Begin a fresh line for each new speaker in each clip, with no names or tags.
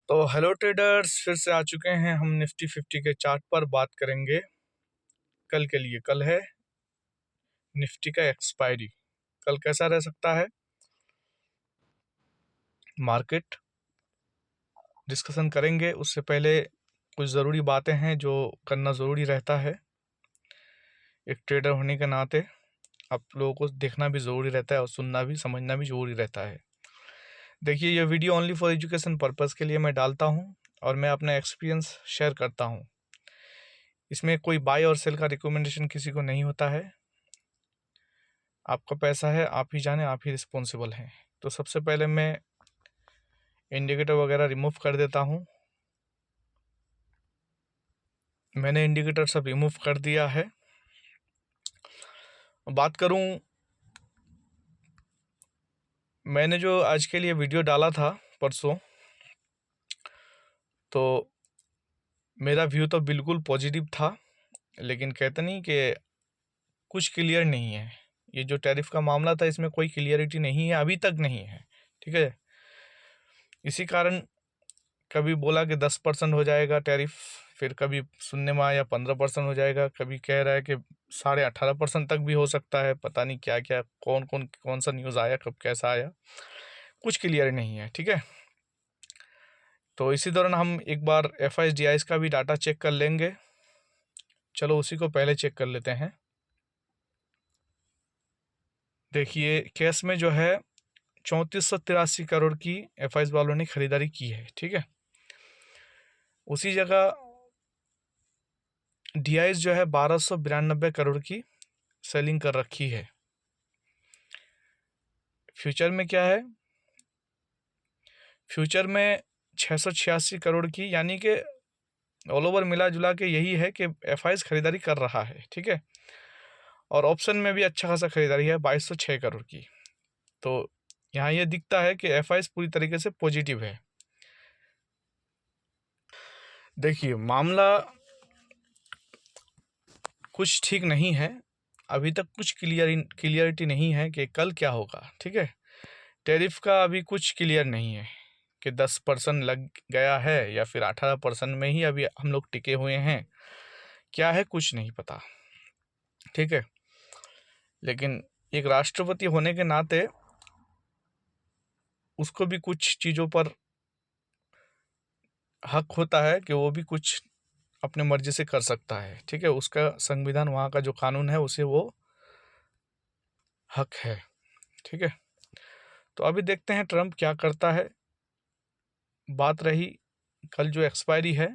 तो hello traders, फिर से आ चुके हैं हम निफ्टी 50 के चार्ट पर बात करेंगे कल के लिए। कल है निफ्टी का एक्सपायरी। कल कैसा रह सकता है मार्केट, डिस्कशन करेंगे। उससे पहले कुछ ज़रूरी बातें हैं जो करना ज़रूरी रहता है। एक ट्रेडर होने के नाते आप लोगों को देखना भी ज़रूरी रहता है और सुनना भी, समझना भी ज़रूरी रहता है। देखिए, ये video only for education purpose के लिए मैं डालता हूँ और मैं अपना एक्सपीरियंस शेयर करता हूँ। इसमें कोई बाय और सेल का रिकमेंडेशन किसी को नहीं होता है। आपका पैसा है, आप ही जाने, आप ही रिस्पॉन्सिबल हैं। तो सबसे पहले मैं इंडिकेटर वगैरह रिमूव कर देता हूँ। मैंने इंडिकेटर सब रिमूव कर दिया है। बात करूँ, मैंने जो आज के लिए वीडियो डाला था परसों, तो मेरा व्यू तो बिल्कुल पॉजिटिव था, लेकिन कहते नहीं कि कुछ क्लियर नहीं है। ये जो टैरिफ का मामला था, इसमें कोई क्लियरिटी नहीं है, अभी तक नहीं है। ठीक है, इसी कारण कभी बोला कि 10% हो जाएगा टैरिफ, फिर कभी सुनने में आया 15% हो जाएगा, कभी कह रहा है कि 18.5% तक भी हो सकता है। पता नहीं क्या क्या, कौन सा न्यूज़ आया, कब कैसा आया, कुछ क्लियर नहीं है। ठीक है, तो इसी दौरान हम एक बार FIDIs का भी डाटा चेक कर लेंगे। चलो उसी को पहले चेक कर लेते हैं। देखिए, कैश में जो है 3483 करोड़ की FIs वालों ने खरीदारी की है। ठीक है, उसी जगह DIs जो है 1292 करोड़ की सेलिंग कर रखी है। फ्यूचर में क्या है, फ्यूचर में 686 करोड़ की, यानी कि ऑल ओवर मिला जुला के यही है कि FIs खरीदारी कर रहा है। ठीक है, और ऑप्शन में भी अच्छा खासा खरीदारी है 2206 करोड़ की। तो यहाँ ये दिखता है कि FIs पूरी तरीके से पॉजिटिव है। देखिए, मामला कुछ ठीक नहीं है, अभी तक कुछ क्लियरिटी नहीं है कि कल क्या होगा। ठीक है, टैरिफ का अभी कुछ क्लियर नहीं है कि 10% लग गया है या फिर 18% में ही अभी हम लोग टिके हुए हैं, क्या है कुछ नहीं पता। ठीक है, लेकिन एक राष्ट्रपति होने के नाते उसको भी कुछ चीज़ों पर हक होता है कि वो भी कुछ अपने मर्जी से कर सकता है। ठीक है, उसका संविधान, वहाँ का जो कानून है, उसे वो हक है। ठीक है, तो अभी देखते हैं ट्रम्प क्या करता है। बात रही कल जो एक्सपायरी है,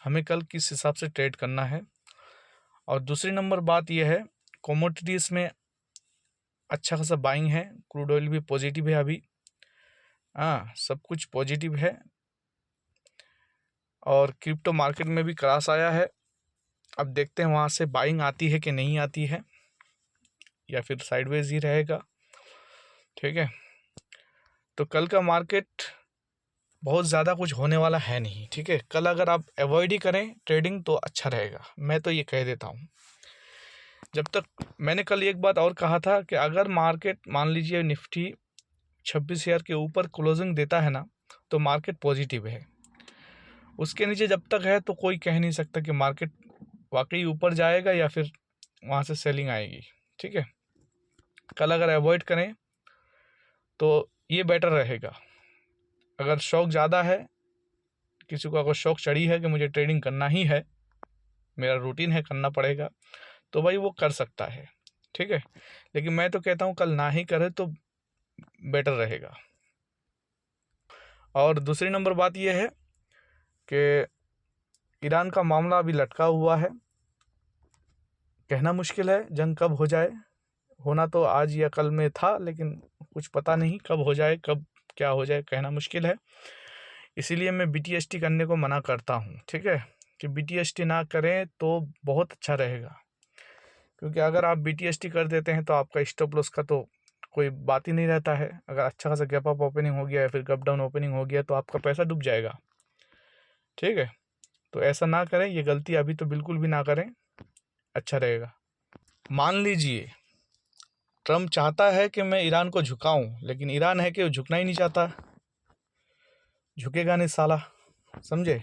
हमें कल किस हिसाब से ट्रेड करना है। और दूसरी नंबर बात यह है, कमोडिटीज़ में अच्छा खासा बाइंग है, क्रूड ऑयल भी पॉजिटिव है अभी। हाँ, सब कुछ पॉजिटिव है। और क्रिप्टो मार्केट में भी क्रैश आया है। अब देखते हैं वहाँ से बाइंग आती है कि नहीं आती है, या फिर साइडवेज ही रहेगा। ठीक है, तो कल का मार्केट बहुत ज़्यादा कुछ होने वाला है नहीं। ठीक है, कल अगर आप अवॉइड ही करें ट्रेडिंग तो अच्छा रहेगा, मैं तो ये कह देता हूँ। जब तक, मैंने कल एक बात और कहा था कि अगर मार्केट, मान लीजिए निफ्टी 26,000 के ऊपर क्लोजिंग देता है ना, तो मार्केट पॉजिटिव है। उसके नीचे जब तक है तो कोई कह नहीं सकता कि मार्केट वाकई ऊपर जाएगा या फिर वहाँ से सेलिंग आएगी। ठीक है, कल अगर अवॉइड करें तो ये बेटर रहेगा। अगर शौक ज़्यादा है, किसी को अगर शौक चढ़ी है कि मुझे ट्रेडिंग करना ही है, मेरा रूटीन है, करना पड़ेगा, तो भाई वो कर सकता है। ठीक है, लेकिन मैं तो कहता हूँ कल ना ही करे तो बेटर रहेगा। और दूसरी नंबर बात यह है कि ईरान का मामला अभी लटका हुआ है। कहना मुश्किल है जंग कब हो जाए, होना तो आज या कल में था, लेकिन कुछ पता नहीं कब हो जाए, कब क्या हो जाए, कहना मुश्किल है। इसीलिए मैं BTST करने को मना करता हूँ। ठीक है, कि BTST ना करें तो बहुत अच्छा रहेगा, क्योंकि अगर आप BTST कर देते हैं तो आपका स्टॉप लॉस का तो कोई बात ही नहीं रहता है। अगर अच्छा खासा गैप अप ओपनिंग हो गया या फिर गैप डाउन ओपनिंग हो गया तो आपका पैसा डूब जाएगा। ठीक है, तो ऐसा ना करें, ये गलती अभी तो बिल्कुल भी ना करें, अच्छा रहेगा। मान लीजिए ट्रम्प चाहता है कि मैं ईरान को झुकाऊं, लेकिन ईरान है कि वो झुकना ही नहीं चाहता, झुकेगा नहीं साला। समझे।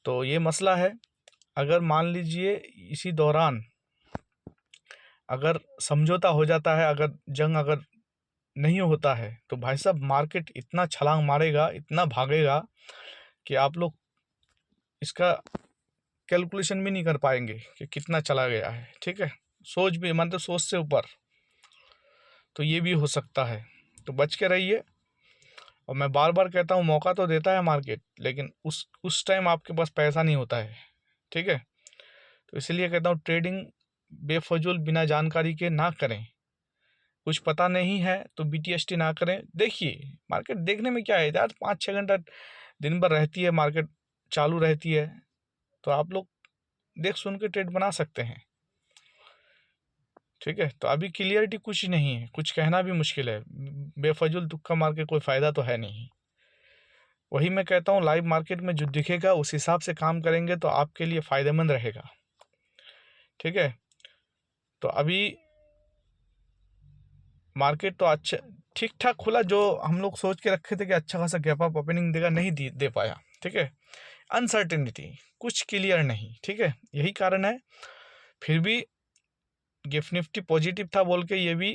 तो ये मसला है। अगर मान लीजिए इसी दौरान अगर समझौता हो जाता है, अगर जंग अगर नहीं होता है, तो भाई साहब मार्केट इतना छलांग मारेगा, इतना भागेगा कि आप लोग इसका कैलकुलेशन भी नहीं कर पाएंगे कि कितना चला गया है। ठीक है, सोच भी मतलब सोच से ऊपर। तो ये भी हो सकता है, तो बच के रहिए। और मैं बार बार कहता हूँ, मौका तो देता है मार्केट, लेकिन उस टाइम आपके पास पैसा नहीं होता है। ठीक है, तो इसलिए कहता हूँ ट्रेडिंग बेफजूल बिना जानकारी के ना करें। कुछ पता नहीं है तो BTST ना करें। देखिए मार्केट देखने में क्या है यार, 5-6 घंटा दिन भर रहती है, मार्केट चालू रहती है, तो आप लोग देख सुन के ट्रेड बना सकते हैं। ठीक है, तो अभी क्लियरिटी कुछ नहीं है, कुछ कहना भी मुश्किल है। बेफजूल तुक्का मार के कोई फ़ायदा तो है नहीं। वही मैं कहता हूँ, लाइव मार्केट में जो दिखेगा उस हिसाब से काम करेंगे तो आपके लिए फ़ायदेमंद रहेगा। ठीक है, तो अभी मार्केट तो अच्छा ठीक ठाक खुला, जो हम लोग सोच के रखे थे कि अच्छा खासा गैप अप ओपनिंग देगा, नहीं दे पाया। ठीक है, अनसर्टेनिटी, कुछ क्लियर नहीं। ठीक है, यही कारण है। फिर भी गिफ्ट निफ्टी पॉजिटिव था बोल के ये भी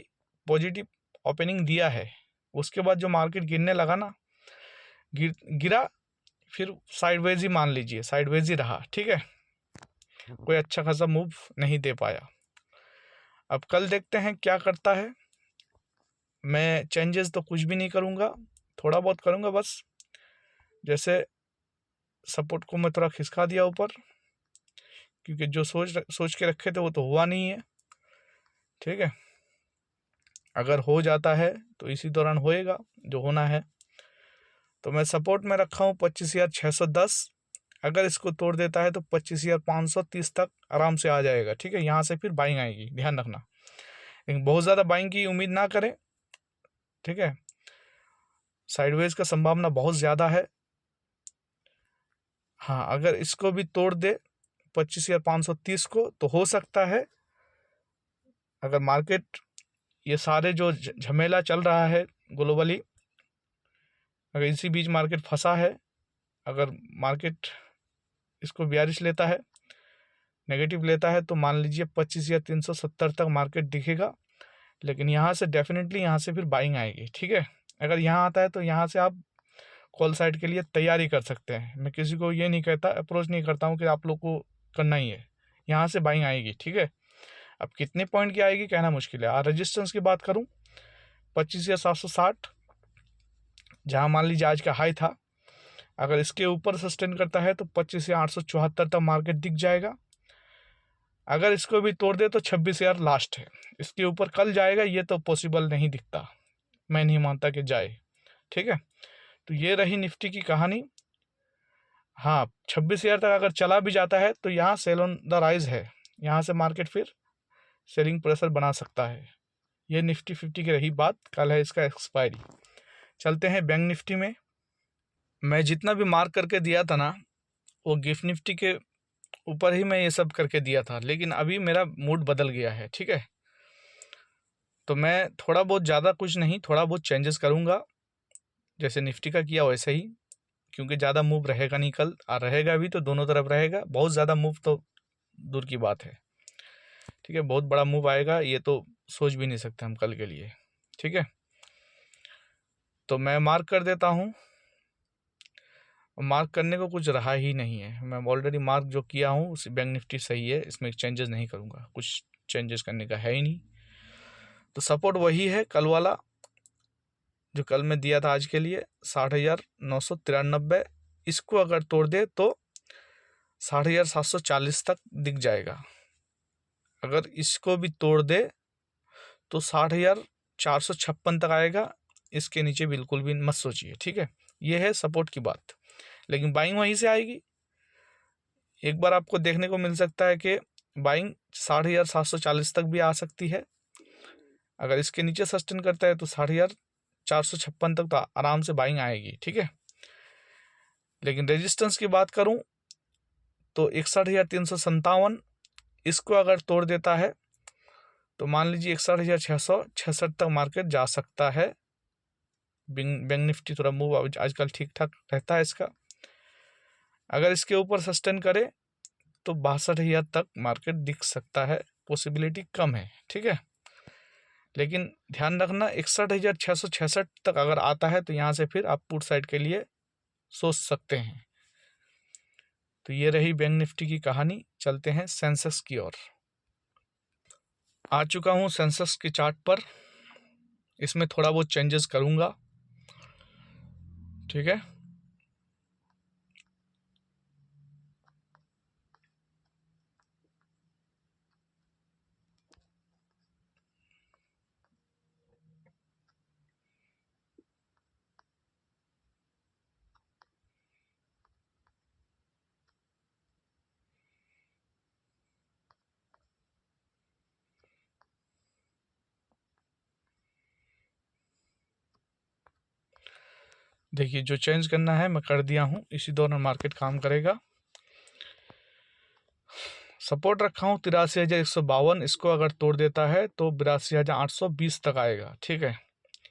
पॉजिटिव ओपनिंग दिया है। उसके बाद जो मार्केट गिरने लगा ना, गिरा, फिर साइडवेज ही मान लीजिए, साइडवेज ही रहा। ठीक है, कोई अच्छा खासा मूव नहीं दे पाया। अब कल देखते हैं क्या करता है। मैं चेंजेस तो कुछ भी नहीं करूँगा, थोड़ा बहुत करूँगा बस। जैसे सपोर्ट को मैं थोड़ा खिसका दिया ऊपर, क्योंकि जो सोच के रखे थे वो तो हुआ नहीं है। ठीक है, अगर हो जाता है तो इसी दौरान होएगा जो होना है। तो मैं सपोर्ट में रखा हूँ 25,610। अगर इसको तोड़ देता है तो 25,530 तक आराम से आ जाएगा। ठीक है, यहाँ से फिर बाइंग आएगी, ध्यान रखना, लेकिन बहुत ज़्यादा बाइंग की उम्मीद ना करें। ठीक है, साइडवेज का संभावना बहुत ज़्यादा है। हाँ, अगर इसको भी तोड़ दे 25,530 को, तो हो सकता है, अगर मार्केट ये सारे जो झमेला चल रहा है ग्लोबली, अगर इसी बीच मार्केट फंसा है, अगर मार्केट इसको बेयरिश लेता है, नेगेटिव लेता है, तो मान लीजिए 25,370 तक मार्केट दिखेगा। लेकिन यहाँ से डेफिनेटली यहाँ से फिर बाइंग आएगी। ठीक है, अगर यहाँ आता है तो यहाँ से आप कॉल साइड के लिए तैयारी कर सकते हैं। मैं किसी को ये नहीं कहता, अप्रोच नहीं करता हूँ कि आप लोग को करना ही है, यहाँ से बाइंग आएगी। ठीक है, अब कितने पॉइंट की आएगी कहना मुश्किल है। और रजिस्टेंस की बात करूँ, 25,760, जहाँ मान लीजिए आज का हाई था, अगर इसके ऊपर सस्टेन करता है तो 25,874 तक मार्केट दिख जाएगा। अगर इसको भी तोड़ दे तो 26,000 लास्ट है। इसके ऊपर कल जाएगा ये तो पॉसिबल नहीं दिखता, मैं नहीं मानता कि जाए। ठीक है, तो ये रही निफ्टी की कहानी। हाँ, 26,000 तक अगर चला भी जाता है तो यहाँ सेल ऑन द राइज है, यहाँ से मार्केट फिर सेलिंग प्रेशर बना सकता है। ये निफ्टी 50 की रही बात, कल है इसका एक्सपायरी। चलते हैं बैंक निफ्टी में। मैं जितना भी मार्क करके दिया था ना, वो गिफ्ट निफ्टी के ऊपर ही मैं ये सब करके दिया था, लेकिन अभी मेरा मूड बदल गया है। ठीक है, तो मैं थोड़ा बहुत, ज़्यादा कुछ नहीं, थोड़ा बहुत चेंजेस करूँगा, जैसे निफ्टी का किया वैसे ही, क्योंकि ज़्यादा मूव रहेगा नहीं कल, और रहेगा भी तो दोनों तरफ रहेगा। बहुत ज़्यादा मूव तो दूर की बात है। ठीक है, बहुत बड़ा मूव आएगा ये तो सोच भी नहीं सकते हम कल के लिए। ठीक है, तो मैं मार्क कर देता हूँ। मार्क करने को कुछ रहा ही नहीं है, मैं ऑलरेडी मार्क जो किया हूँ उस बैंक निफ्टी सही है, इसमें चेंजेस नहीं करूँगा, कुछ चेंजेस करने का है ही नहीं। तो सपोर्ट वही है कल वाला जो कल में दिया था आज के लिए, 60,993। इसको अगर तोड़ दे तो 60,740 तक दिख जाएगा। अगर इसको भी तोड़ दे तो 60,456 तक आएगा। इसके नीचे बिल्कुल भी मत सोचिए। ठीक है, ये है सपोर्ट की बात, लेकिन बाइंग वहीं से आएगी। एक बार आपको देखने को मिल सकता है कि बाइंग 60,740 तक भी आ सकती है। अगर इसके नीचे सस्टेन करता है तो 60,456 तक तो आराम से बाइंग आएगी। ठीक है, लेकिन रेजिस्टेंस की बात करूं तो 61,357, इसको अगर तोड़ देता है तो मान लीजिए 61,666 तक मार्केट जा सकता है। बैंक निफ्टी थोड़ा मूव आजकल ठीक ठाक रहता है इसका, अगर इसके ऊपर सस्टेन करे तो 62,000 तक मार्केट दिख सकता है, पॉसिबिलिटी कम है, ठीक है। लेकिन ध्यान रखना 61,666 तक अगर आता है तो यहाँ से फिर आप पुट साइड के लिए सोच सकते हैं। तो ये रही बैंक निफ्टी की कहानी। चलते हैं सेंसेक्स की ओर। आ चुका हूँ सेंसेक्स के चार्ट पर। इसमें थोड़ा बहुत चेंजेस करूँगा, ठीक है। देखिए जो चेंज करना है मैं कर दिया हूँ, इसी दौरान मार्केट काम करेगा। सपोर्ट रखा हूँ 83,152, इसको अगर तोड़ देता है तो 82,820 तक आएगा, ठीक है।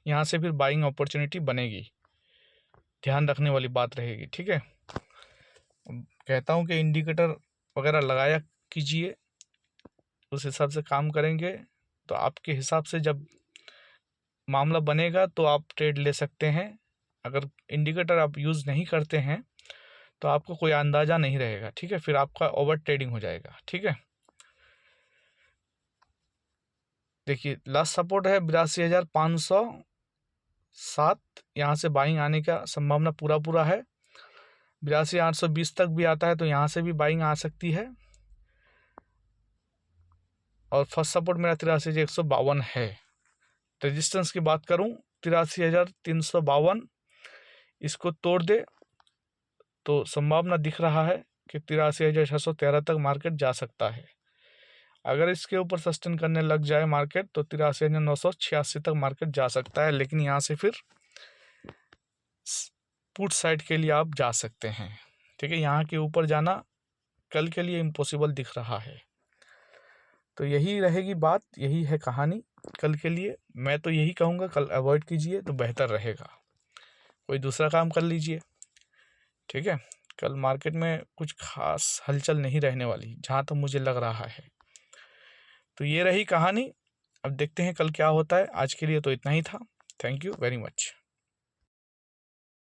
यहाँ से फिर बाइंग अपॉर्चुनिटी बनेगी, ध्यान रखने वाली बात रहेगी, ठीक है। कहता हूँ कि इंडिकेटर वगैरह लगाया कीजिए, उस हिसाब से काम करेंगे तो आपके हिसाब से जब मामला बनेगा तो आप ट्रेड ले सकते हैं। अगर इंडिकेटर आप यूज़ नहीं करते हैं तो आपको कोई अंदाज़ा नहीं रहेगा, ठीक है, फिर आपका ओवर ट्रेडिंग हो जाएगा, ठीक है। देखिए लास्ट सपोर्ट है 82,507, यहाँ से बाइंग आने का संभावना पूरा है। 82,820 तक भी आता है तो यहाँ से भी बाइंग आ सकती है। और फर्स्ट सपोर्ट मेरा 83,152 है। रेजिस्टेंस की बात करूँ 83,352, इसको तोड़ दे तो संभावना दिख रहा है कि 83,613 तक मार्केट जा सकता है। अगर इसके ऊपर सस्टेन करने लग जाए मार्केट तो 83,986 तक मार्केट जा सकता है। लेकिन यहाँ से फिर पुट साइड के लिए आप जा सकते हैं, ठीक है। यहाँ के ऊपर जाना कल के लिए इम्पॉसिबल दिख रहा है। तो यही रहेगी बात, यही है कहानी कल के लिए। मैं तो यही कहूँगा कल अवॉइड कीजिए तो बेहतर रहेगा, कोई दूसरा काम कर लीजिए, ठीक है। कल मार्केट में कुछ खास हलचल नहीं रहने वाली, जहाँ तक मुझे लग रहा है। तो ये रही कहानी, अब देखते हैं कल क्या होता है। आज के लिए तो इतना ही था। Thank you very much.